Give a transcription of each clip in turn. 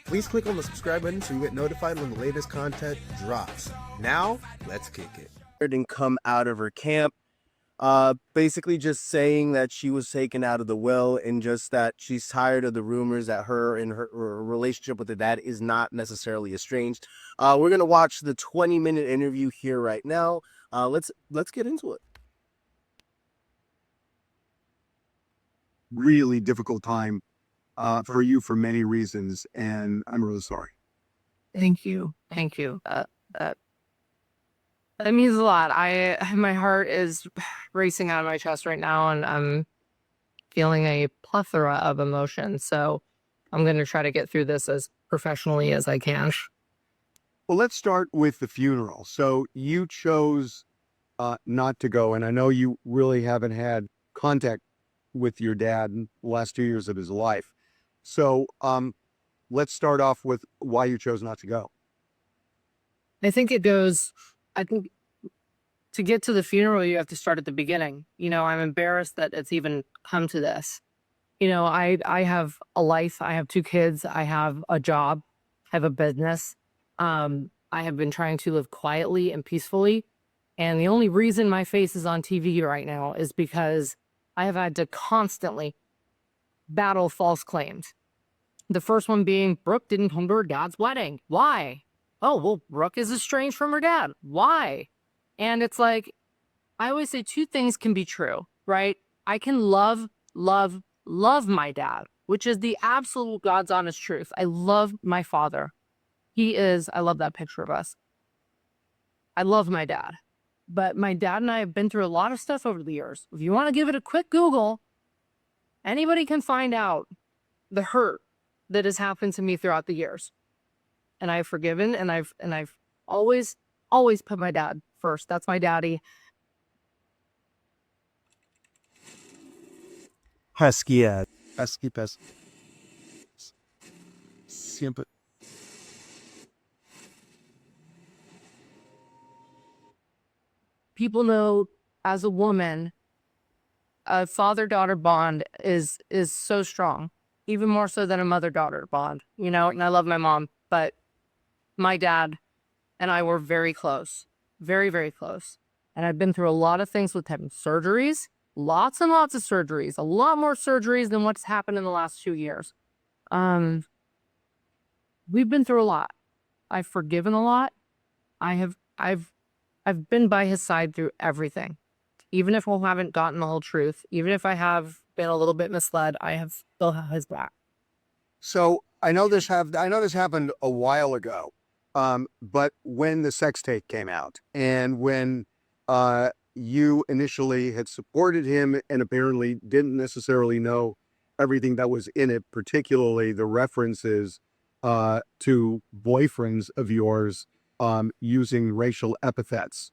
Please click on the subscribe button so you get notified when the latest content drops. Now, let's kick it. And come out of her camp, basically just saying that she was taken out of the will and just that she's tired of the rumors that her and her relationship with her dad is not necessarily estranged. We're gonna watch the 20-minute interview here right now. Let's get into it. Really difficult time for you for many reasons, and I'm really sorry. Thank you. Thank you. That means a lot. My heart is racing out of my chest right now, and I'm feeling a plethora of emotions. So I'm going to try to get through this as professionally as I can. Well, let's start with the funeral. So you chose not to go, and I know you really haven't had contact with your dad in the last 2 years of his life. So let's start off with why you chose not to go. I think to get to the funeral, you have to start at the beginning. You know, I'm embarrassed that it's even come to this. You know, I have a life. I have 2 kids. I have a job. I have a business. I have been trying to live quietly and peacefully. And the only reason my face is on TV right now is because I have had to constantly battle false claims. The first one being Brooke didn't come to her dad's wedding. Why? Oh, well, Brooke is estranged from her dad. Why? And it's like, I always say 2 things can be true, right? I can love my dad, which is the absolute God's honest truth. I love my father. I love that picture of us. I love my dad. But my dad and I have been through a lot of stuff over the years. If you want to give it a quick Google, anybody can find out the hurt that has happened to me throughout the years. And I've forgiven, and I've always put my dad first. That's my daddy. Husky. Siempre. People know, as a woman, a father-daughter bond is so strong, even more so than a mother-daughter bond, you know. And I love my mom, but my dad and I were very close, very, very close. And I've been through a lot of things with him. Surgeries, lots and lots of surgeries, a lot more surgeries than what's happened in the last 2 years. We've been through a lot. I've forgiven a lot. I've been by his side through everything. Even if we haven't gotten the whole truth, even if I have been a little bit misled, I have still had his back. So I know this happened a while ago, but when the sex tape came out and when you initially had supported him and apparently didn't necessarily know everything that was in it, particularly the references to boyfriends of yours using racial epithets.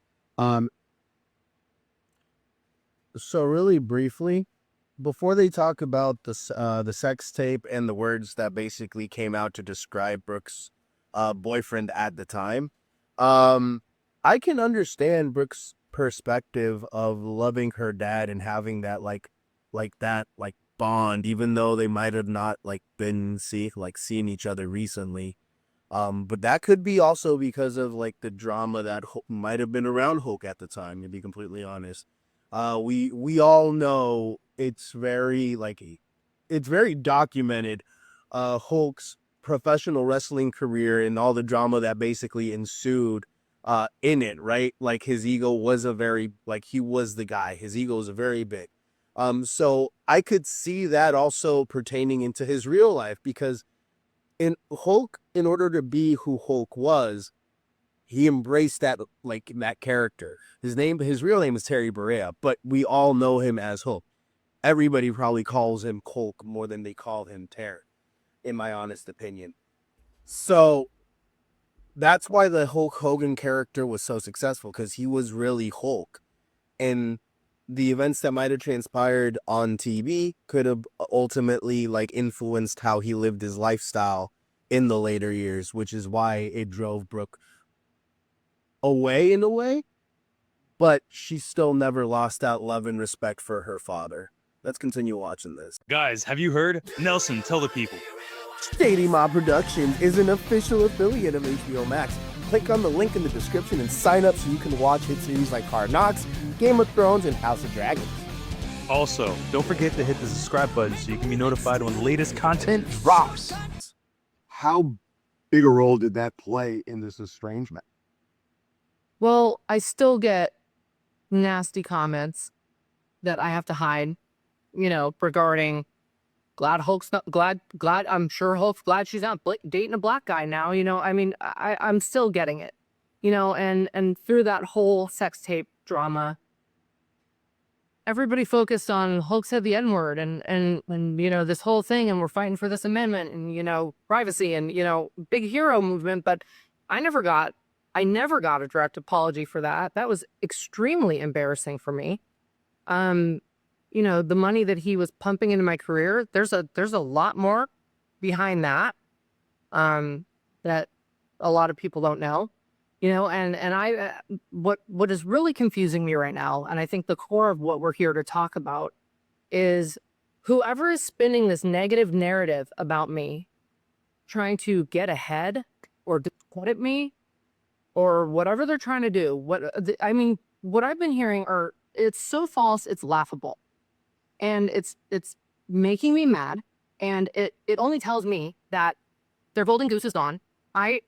So really briefly, before they talk about the sex tape and the words that basically came out to describe Brooke's boyfriend at the time, I can understand Brooke's perspective of loving her dad and having that like bond, even though they might have not been seeing each other recently. But that could be also because of the drama that might have been around Hulk at the time, to be completely honest. We all know it's very documented, Hulk's professional wrestling career and all the drama that basically ensued in it, right? Like his ego was he was the guy. His ego was very big. So I could see that also pertaining into his real life, because in order to be who Hulk was, he embraced that character. His real name is Terry Borea, but we all know him as Hulk. Everybody probably calls him Hulk more than they call him Terry, in my honest opinion. So that's why the Hulk Hogan character was so successful, because he was really Hulk. And the events that might have transpired on TV could have ultimately influenced how he lived his lifestyle in the later years, which is why it drove Brooke away in a way, but she still never lost that love and respect for her father. Let's continue watching this. Guys, have you heard? Nelson, tell the people. Shady Mob Productions is an official affiliate of HBO Max. Click on the link in the description and sign up so you can watch hit series like Hard Knocks, Game of Thrones, and House of Dragons. Also, don't forget to hit the subscribe button so you can be notified when the latest content drops. How big a role did that play in this estrangement? Well, I still get nasty comments that I have to hide, regarding I'm sure Hulk's glad she's not dating a black guy now, I mean, I'm still getting it, and through that whole sex tape drama, everybody focused on Hulk said the N-word and this whole thing, and we're fighting for this amendment and, privacy and, big hero movement. But I never got a direct apology for that. That was extremely embarrassing for me. The money that he was pumping into my career, there's a lot more behind that, that a lot of people don't know. What is really confusing me right now, and I think the core of what we're here to talk about, is whoever is spinning this negative narrative about me, trying to get ahead or discredit me, or whatever they're trying to do. What I've been hearing it's so false, it's laughable, and it's making me mad, and it only tells me that their golden goose is gone. I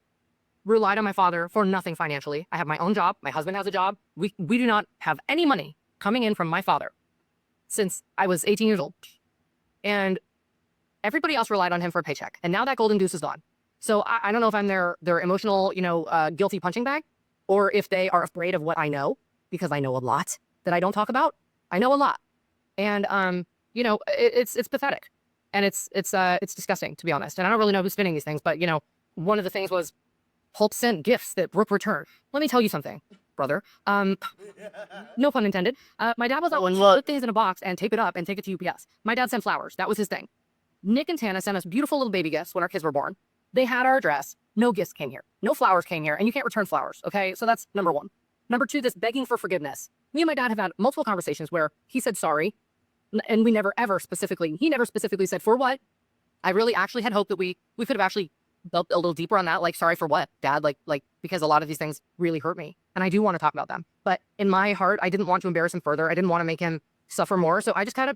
relied on my father for nothing financially. I have my own job. My husband has a job. We do not have any money coming in from my father since I was 18 years old. And everybody else relied on him for a paycheck. And now that golden goose is gone. So I don't know if I'm their emotional, guilty punching bag, or if they are afraid of what I know, because I know a lot that I don't talk about. I know a lot. And, it's pathetic. And it's disgusting, to be honest. And I don't really know who's spinning these things, but, one of the things was Hulk sent gifts that Brooke returned. Let me tell you something, brother. No pun intended. My dad was always put things in a box and tape it up and take it to UPS. My dad sent flowers. That was his thing. Nick and Tana sent us beautiful little baby gifts when our kids were born. They had our address. No gifts came here. No flowers came here. And you can't return flowers, okay? So that's number one. Number two, this begging for forgiveness. Me and my dad have had multiple conversations where he said sorry, and he never specifically said for what. I really actually had hoped that we could have actually delved a little deeper on that, like, sorry for what, Dad, like because a lot of these things really hurt me, and I do want to talk about them. But in my heart, I didn't want to embarrass him further. I didn't want to make him suffer more. So I kind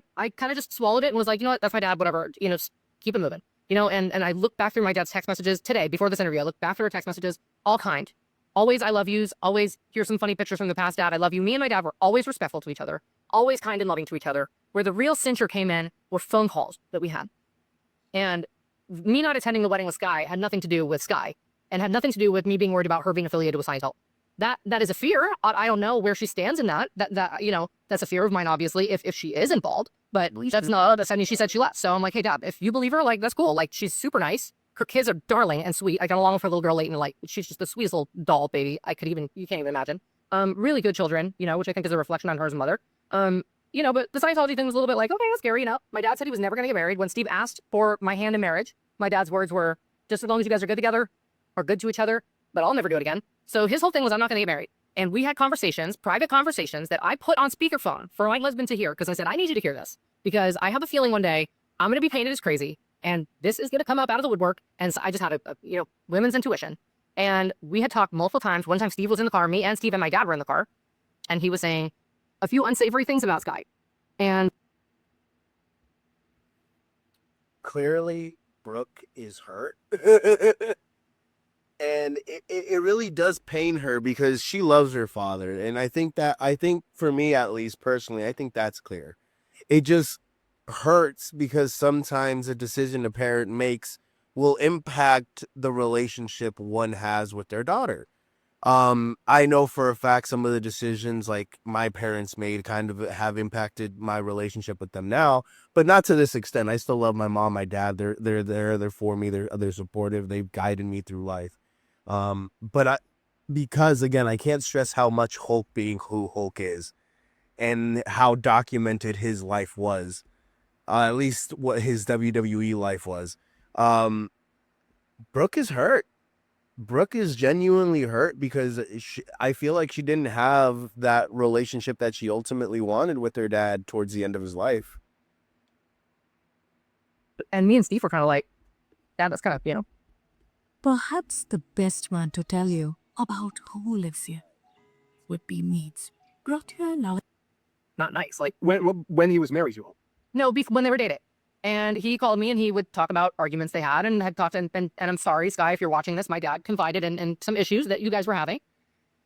of just swallowed it and was like, you know what, that's my dad, whatever, just keep it moving. And I looked back through my dad's text messages today before this interview. I looked back through our text messages, all kind. Always I love yous, always here's some funny pictures from the past, Dad, I love you. Me and my dad were always respectful to each other, always kind and loving to each other. Where the real cincher came in were phone calls that we had. And me not attending the wedding with Sky had nothing to do with Sky, and had nothing to do with me being worried about her being affiliated with Scientology. That is a fear. I don't know where she stands in that. That's a fear of mine, obviously, if she is involved. But that's not the sudden she said she left. So I'm like, hey, Dad, if you believe her, like, that's cool. Like, she's super nice. Her kids are darling and sweet. I got along with her little girl Leighton. Like, she's just the sweetest little doll baby. You can't even imagine. Really good children, which I think is a reflection on her as a mother. But the Scientology thing was a little bit like, okay, that's scary, My dad said he was never going to get married. When Steve asked for my hand in marriage, my dad's words were, just as long as you guys are good together, or good to each other, but I'll never do it again. So his whole thing was, I'm not going to get married. And we had conversations, private conversations, that I put on speakerphone for my husband to hear, because I said, I need you to hear this, because I have a feeling one day I'm going to be painted as crazy, and this is going to come up out of the woodwork. And so I just had a women's intuition. And we had talked multiple times. One time Steve was in the car, me and Steve and my dad were in the car, and he was saying a few unsavory things about Sky. And clearly Brooke is hurt. And it really does pain her, because she loves her father. And I think for me, at least personally, I think that's clear. It just hurts because sometimes a decision a parent makes will impact the relationship one has with their daughter. I know for a fact some of the decisions like my parents made kind of have impacted my relationship with them now, but not to this extent. I still love my mom, my dad. They're there, they're for me, they're supportive, they've guided me through life. Because again, I can't stress how much Hulk being who Hulk is and how documented his life was, at least what his WWE life was. Brooke is hurt. Brooke is genuinely hurt because I feel like she didn't have that relationship that she ultimately wanted with her dad towards the end of his life. me and Steve were kind of like, Dad, that's kind of, Perhaps the best man to tell you about who lives here would be Meads. Brought here now. not nice. Like, When he was married to him. no, when they were dating. And he called me and he would talk about arguments they had and had talked, and I'm sorry, Sky, if you're watching this, my dad confided in some issues that you guys were having.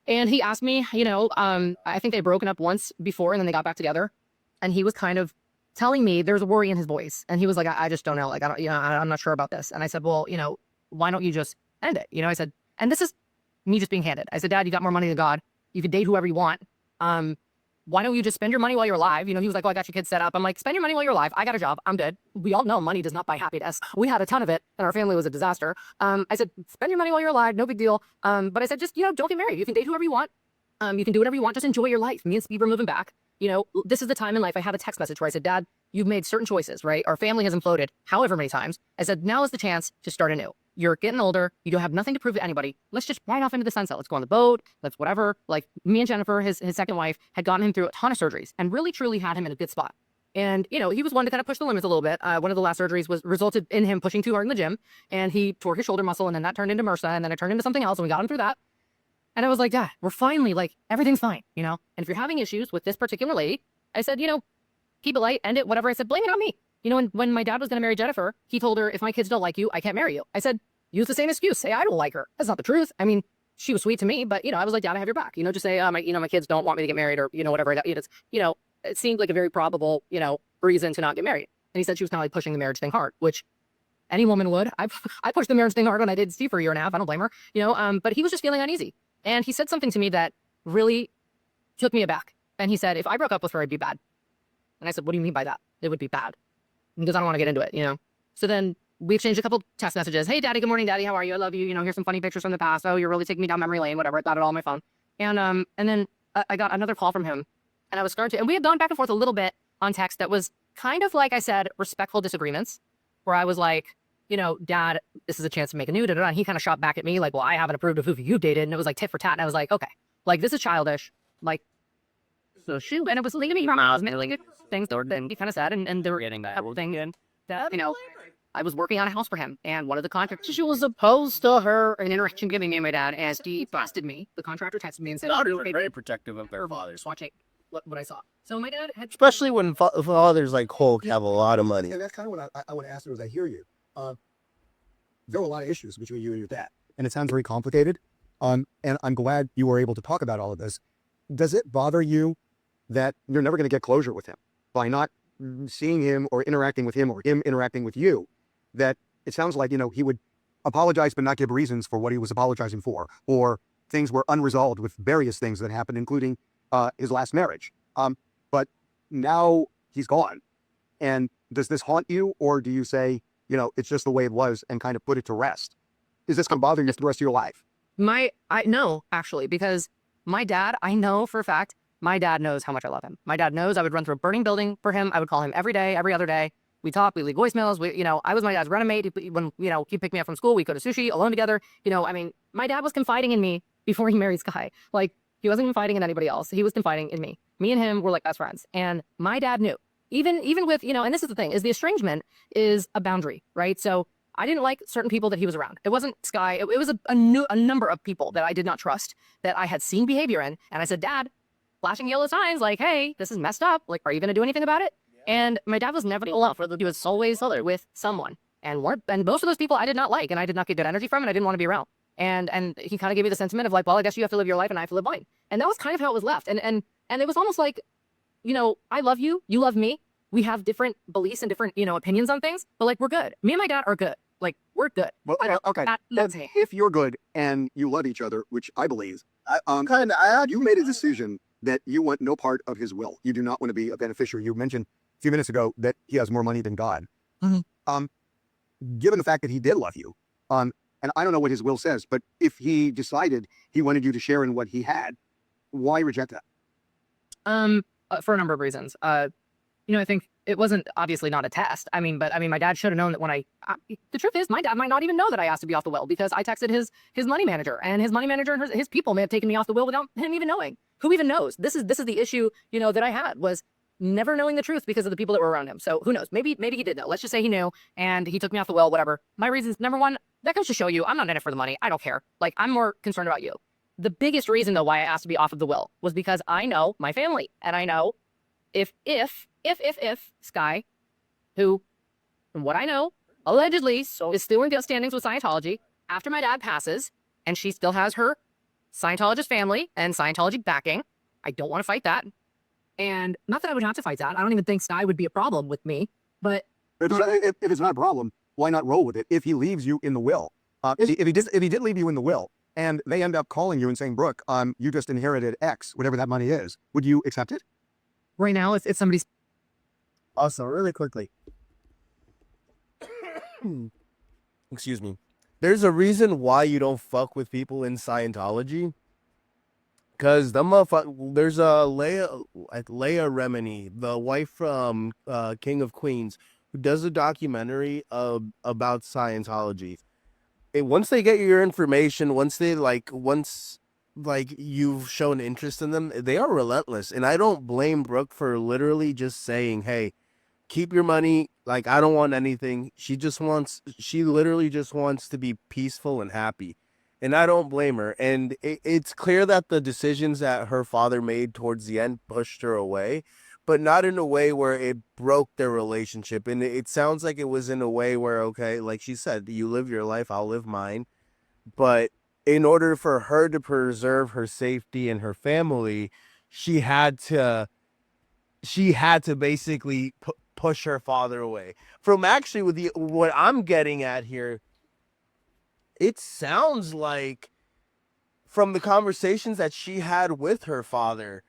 And he asked me, I think they'd broken up once before and then they got back together. And he was kind of telling me there's a worry in his voice. And he was like, I just don't know. Like, I'm not sure about this. And I said, well, why don't you just end it? I said, and this is me just being candid. I said, Dad, you got more money than God. You can date whoever you want. Why don't you just spend your money while you're alive? He was like, oh, I got your kids set up. I'm like, spend your money while you're alive. I got a job. I'm good. We all know money does not buy happiness. We had a ton of it and our family was a disaster. I said, spend your money while you're alive. No big deal. But I said, just, don't get married. You can date whoever you want. You can do whatever you want. Just enjoy your life. Me and Steve are moving back. This is the time in life. I have a text message where I said, Dad, you've made certain choices, right? Our family has imploded however many times. I said, now is the chance to start anew. You're getting older. You don't have nothing to prove to anybody. Let's just ride off into the sunset. Let's go on the boat. Let's whatever. Like me and Jennifer, his second wife, had gotten him through a ton of surgeries and really, truly had him in a good spot. And, he was one to kind of push the limits a little bit. One of the last surgeries resulted in him pushing too hard in the gym and he tore his shoulder muscle and then that turned into MRSA and then it turned into something else and we got him through that. And I was like, Dad, we're finally everything's fine, And if you're having issues with this particular lady, I said, keep it light, end it, whatever. I said, blame it on me. When my dad was going to marry Jennifer, he told her, if my kids don't like you, I can't marry you. I said, use the same excuse. Say, I don't like her. That's not the truth. I mean, she was sweet to me, but, I was like, Dad, I have your back. Just say, my kids don't want me to get married or, whatever. It seemed like a very probable, reason to not get married. And he said she was kind of pushing the marriage thing hard, which any woman would. I pushed the marriage thing hard when I did Steve for a year and a half. I don't blame her, but he was just feeling uneasy. And he said something to me that really took me aback. And he said, if I broke up with her, it'd be bad. And I said, what do you mean by that? It would be bad. Because I don't want to get into it, So then we exchanged a couple text messages. Hey, Daddy, good morning, Daddy. How are you? I love you. Here's some funny pictures from the past. Oh, you're really taking me down memory lane, whatever. I got it all on my phone. And then I got another call from him. And I was starting to, and we had gone back and forth a little bit on text that was kind of like I said, respectful disagreements, where I was like, Dad, this is a chance to make a new, and he kind of shot back at me like, well, I haven't approved of who you've dated. And it was like tit for tat. And I was like, okay, this is childish. So shoot. And it was leaving me from house, things that were then he kind of said, and they were getting that thing. And that, I was working on a house for him. And one of the contractors, she was opposed to her an interaction giving me and my dad as he busted me. The contractor texted me and said, They were very protective of their fathers. watching what I saw. So my dad had, Especially when fathers like Hulk have a lot of money. Yeah, that's kind of what I want to ask you as I hear you. There were a lot of issues between you and your dad, and it sounds very complicated. And I'm glad you were able to talk about all of this. Does it bother you that you're never going to get closure with him by not seeing him or interacting with him or him interacting with you? That it sounds like, he would apologize but not give reasons for what he was apologizing for, or things were unresolved with various things that happened, including his last marriage. But now he's gone. And does this haunt you, or do you say, it's just the way it was and kind of put it to rest? Is this going to bother you for the rest of your life? No, actually, because my dad, I know for a fact, my dad knows how much I love him. My dad knows I would run through a burning building for him. I would call him every day, every other day. We talk, we leave voicemails. I was my dad's roommate. When, he picked me up from school, we go to sushi alone together. My dad was confiding in me before he married Sky. He wasn't confiding in anybody else. He was confiding in me. Me and him were like best friends. And my dad knew. Even with, and this is the thing, is the estrangement is a boundary, right? So I didn't like certain people that he was around. It wasn't Sky. It was a number of people that I did not trust, that I had seen behavior in. And I said, Dad, flashing yellow signs, hey, this is messed up. Are you going to do anything about it? And my dad was never alone. He was always with someone. And most of those people I did not like, and I did not get good energy from, and I didn't want to be around. And he kind of gave me the sentiment of well, I guess you have to live your life and I have to live mine. And that was kind of how it was left. And it was almost like, I love you, you love me. We have different beliefs and different, opinions on things, but we're good. Me and my dad are good. We're good. Well, okay. If you're good and you love each other, which I believe, you made a decision that you want no part of his will. You do not want to be a beneficiary. You mentioned a few minutes ago that he has more money than God. Mm-hmm. Given the fact that he did love you, and I don't know what his will says, but if he decided he wanted you to share in what he had, why reject that? For a number of reasons. I think it wasn't obviously not a test. But my dad should have known that when the truth is my dad might not even know that I asked to be off the will because I texted his money manager, and his money manager and his people may have taken me off the will without him even knowing. Who even knows? This is the issue, that I had was never knowing the truth because of the people that were around him. So who knows? Maybe he did know. Let's just say he knew and he took me off the will, whatever. My reasons, number one, that goes to show you I'm not in it for the money. I don't care. Like, I'm more concerned about you. The biggest reason, though, why I asked to be off of the will was because I know my family. And I know if Sky, who, from what I know, allegedly is still in good standings with Scientology after my dad passes, and she still has her Scientologist family and Scientology backing. I don't want to fight that. And not that I would have to fight that. I don't even think Sky would be a problem with me. But If it's not a problem, why not roll with it? If he leaves you in the will, if he did leave you in the will, and they end up calling you and saying, Brooke, you just inherited X, whatever that money is, would you accept it? right now, it's somebody's. Also, really quickly. Excuse me. There's a reason why you don't fuck with people in Scientology. Because the motherfucker, there's a Leia Remini, the wife from King of Queens, who does a documentary about Scientology. Once they get your information, once you've shown interest in them, they are relentless. And I don't blame Brooke for literally just saying, hey, keep your money. Like, I don't want anything. She literally just wants to be peaceful and happy. And I don't blame her. And it's clear that the decisions that her father made towards the end pushed her away, but not in a way where it broke their relationship. And it sounds like it was in a way where, okay, like she said, you live your life, I'll live mine. But in order for her to preserve her safety and her family, she had to basically push her father away. From actually what I'm getting at here, it sounds like from the conversations that she had with her father,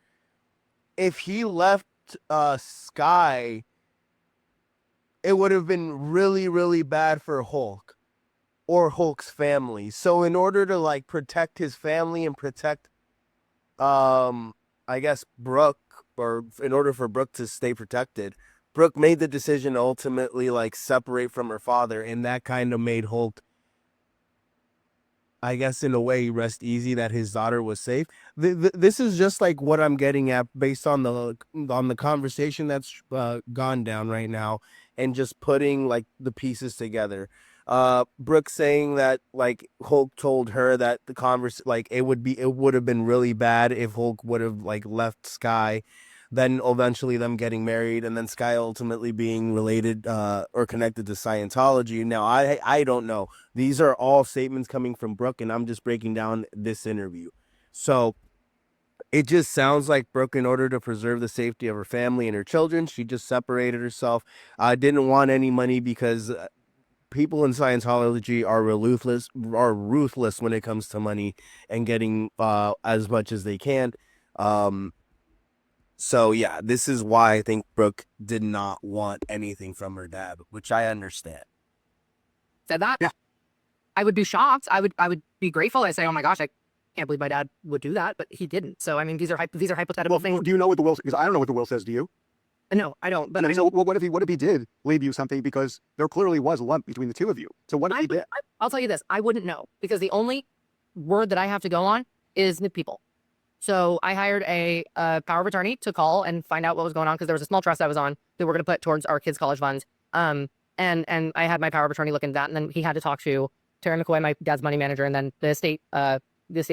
if he left Sky, it would have been really, really bad for Hulk or Hulk's family. So in order to like protect his family and protect I guess Brooke, or in order for Brooke to stay protected, Brooke made the decision to ultimately like separate from her father, and that kind of made Hulk, I guess, in a way, rest easy that his daughter was safe. This is just like what I'm getting at based on the conversation that's gone down right now, and just putting like the pieces together. Brooke saying that like Hulk told her that it would have been really bad if Hulk would have like left Sky, then eventually them getting married, and then Sky ultimately being related or connected to Scientology. Now, I don't know. These are all statements coming from Brooke, and I'm just breaking down this interview. So it just sounds like Brooke, in order to preserve the safety of her family and her children, she just separated herself. Didn't want any money because people in Scientology are ruthless when it comes to money and getting as much as they can. So yeah, this is why I think Brooke did not want anything from her dad, which I understand. Said that, Yeah. I would be shocked. I would be grateful. I say, oh my gosh, I can't believe my dad would do that, but he didn't. So I mean, these are hypothetical Well, things. do you know what the will? Because I don't know what the will says. Do you? No, I don't. But So, well, what if he did leave you something? Because there clearly was a lump between the two of you. So what if he did? I'll tell you this: I wouldn't know, because the only word that I have to go on is N.P.V people. So I hired a power of attorney to call and find out what was going on, because there was a small trust I was on that we're going to put towards our kids' college funds. And I had my power of attorney look into that, and then he had to talk to Terry McCoy, my dad's money manager, and then the estate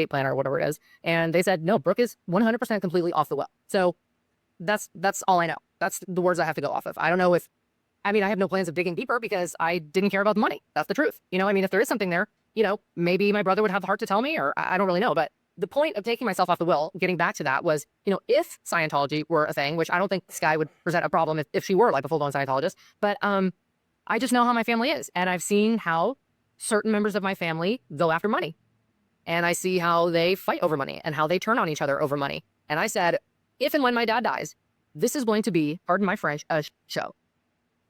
planner or whatever it is. And they said, no, Brooke is 100% completely off the well. So that's all I know. That's the words I have to go off of. I don't know I have no plans of digging deeper because I didn't care about the money. That's the truth. If there is something there, maybe my brother would have the heart to tell me, or I don't really know. But the point of taking myself off the will, getting back to that, was, if Scientology were a thing, which I don't think Sky would present a problem if she were like a full-blown Scientologist, but I just know how my family is, and I've seen how certain members of my family go after money, and I see how they fight over money and how they turn on each other over money. And I said, if and when my dad dies, this is going to be, pardon my French, a show.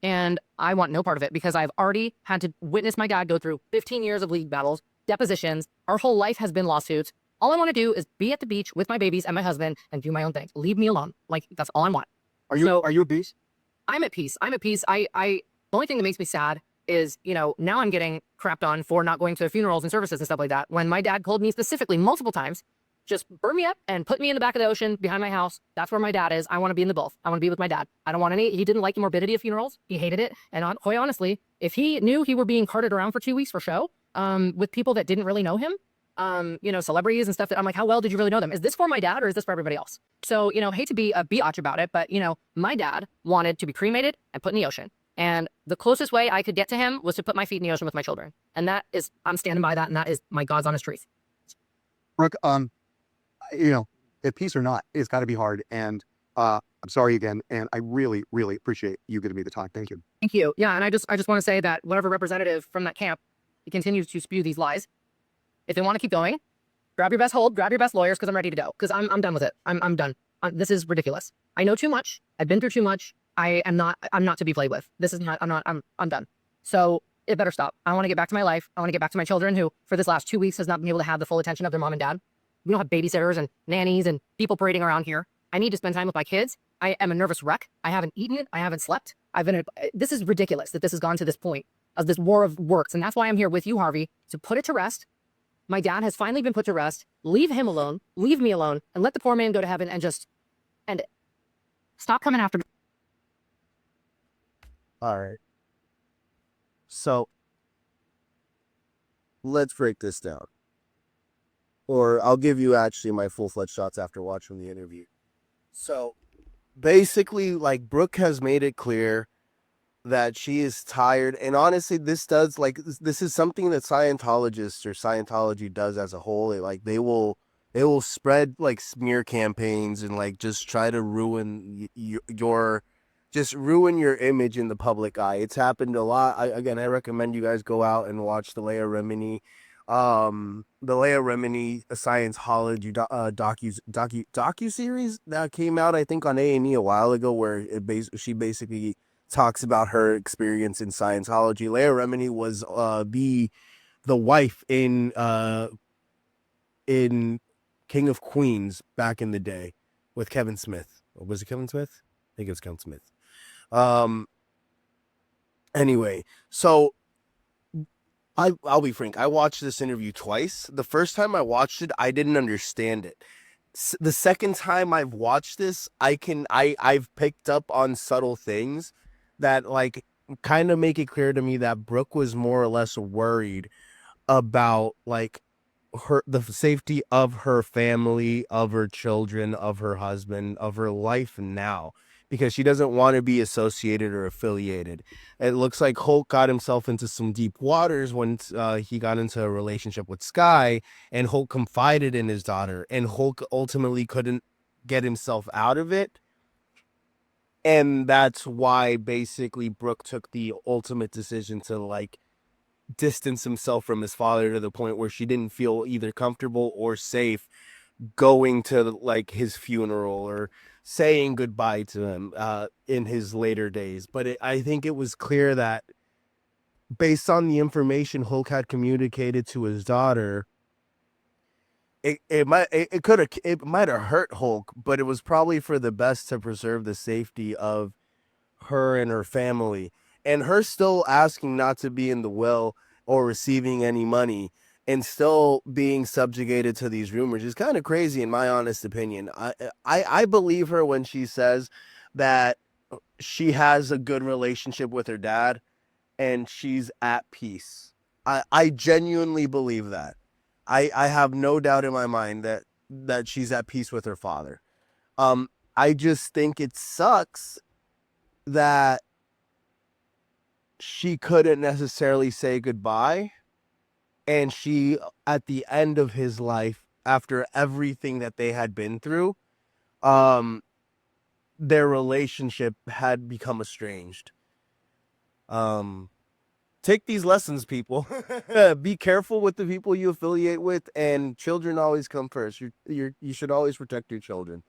And I want no part of it, because I've already had to witness my dad go through 15 years of league battles, depositions. Our whole life has been lawsuits. All I want to do is be at the beach with my babies and my husband and do my own thing. Leave me alone. Like, that's all I want. Are you at peace? I'm at peace. The only thing that makes me sad is, now I'm getting crapped on for not going to funerals and services and stuff like that. When my dad called me specifically multiple times Just burn me up and put me in the back of the ocean behind my house. That's where my dad is. I want to be in the both. I want to be with my dad. I don't want any. He didn't like the morbidity of funerals. He hated it. And quite honestly, if he knew he were being carted around for 2 weeks for show, with people that didn't really know him, celebrities and stuff, that I'm like, how well did you really know them? Is this for my dad or is this for everybody else? So, hate to be a biatch about it, but my dad wanted to be cremated and put in the ocean. And the closest way I could get to him was to put my feet in the ocean with my children. And that is, I'm standing by that. And that is my God's honest truth. Brooke, if peace or not, it's got to be hard. And I'm sorry again. And I really, really appreciate you giving me the time. Thank you. Thank you. Yeah. And I just want to say that whatever representative from that camp, he continues to spew these lies. If they want to keep going, grab your best hold, grab your best lawyers, because I'm ready to go. Because I'm done with it. I'm done. This is ridiculous. I know too much. I've been through too much. I'm not to be played with. This is not, I'm done. So it better stop. I want to get back to my life. I want to get back to my children who, for this last 2 weeks, has not been able to have the full attention of their mom and dad. We don't have babysitters and nannies and people parading around here. I need to spend time with my kids. I am a nervous wreck. I haven't eaten. I haven't slept. This is ridiculous that this has gone to this point of this war of works. And that's why I'm here with you, Harvey, to put it to rest. My dad has finally been put to rest. Leave him alone. Leave me alone. And let the poor man go to heaven and just end it. Stop coming after me. All right. So let's break this down. Or I'll give you actually my full-fledged thoughts after watching the interview. So basically, like, Brooke has made it clear that she is tired. And honestly, this is something that Scientologists or Scientology does as a whole. They will spread like smear campaigns and like just try to ruin your image in the public eye. It's happened a lot. I recommend you guys go out and watch the Leah Remini Scientology docu series that came out, I think, on A&E a while ago, where she basically talks about her experience in Scientology. Leah Remini was the wife in King of Queens back in the day with Kevin Smith. Or was it Kevin Smith? I think it was Kevin Smith. Anyway, so I'll be frank. I watched this interview twice. The first time I watched it, I didn't understand it. The second time I've watched this, I've picked up on subtle things that like kind of make it clear to me that Brooke was more or less worried about like the safety of her family, of her children, of her husband, of her life now, because she doesn't want to be associated or affiliated. It looks like Hulk got himself into some deep waters when he got into a relationship with Sky, and Hulk confided in his daughter, and Hulk ultimately couldn't get himself out of it. And that's why basically Brooke took the ultimate decision to like distance himself from his father to the point where she didn't feel either comfortable or safe going to like his funeral or saying goodbye to him in his later days. But I think it was clear that based on the information Hulk had communicated to his daughter, it might have hurt Hulk, but it was probably for the best to preserve the safety of her and her family. And her still asking not to be in the will or receiving any money and still being subjugated to these rumors is kind of crazy, in my honest opinion. I believe her when she says that she has a good relationship with her dad and she's at peace. I genuinely believe that. I have no doubt in my mind that she's at peace with her father. I just think it sucks that she couldn't necessarily say goodbye. And she, at the end of his life, after everything that they had been through, their relationship had become estranged. Take these lessons, people. Be careful with the people you affiliate with, and children always come first. You should always protect your children.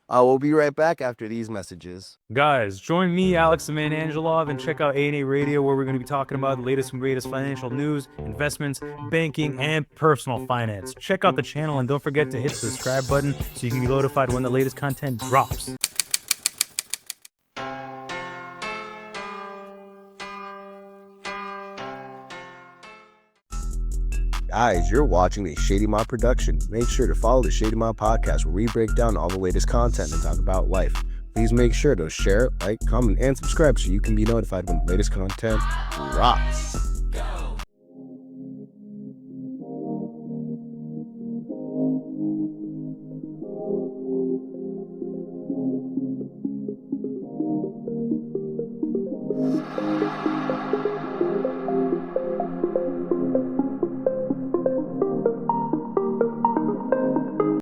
We'll be right back after these messages. Guys, join me, Alex the Man Angelov, and check out A&A Radio, where we're going to be talking about the latest and greatest financial news, investments, banking, and personal finance. Check out the channel, and don't forget to hit the subscribe button so you can be notified when the latest content drops. Guys, you're watching a Shady Mod production. Make sure to follow the Shady Mod podcast where we break down all the latest content and talk about life. Please make sure to share, like, comment, and subscribe so you can be notified when the latest content drops.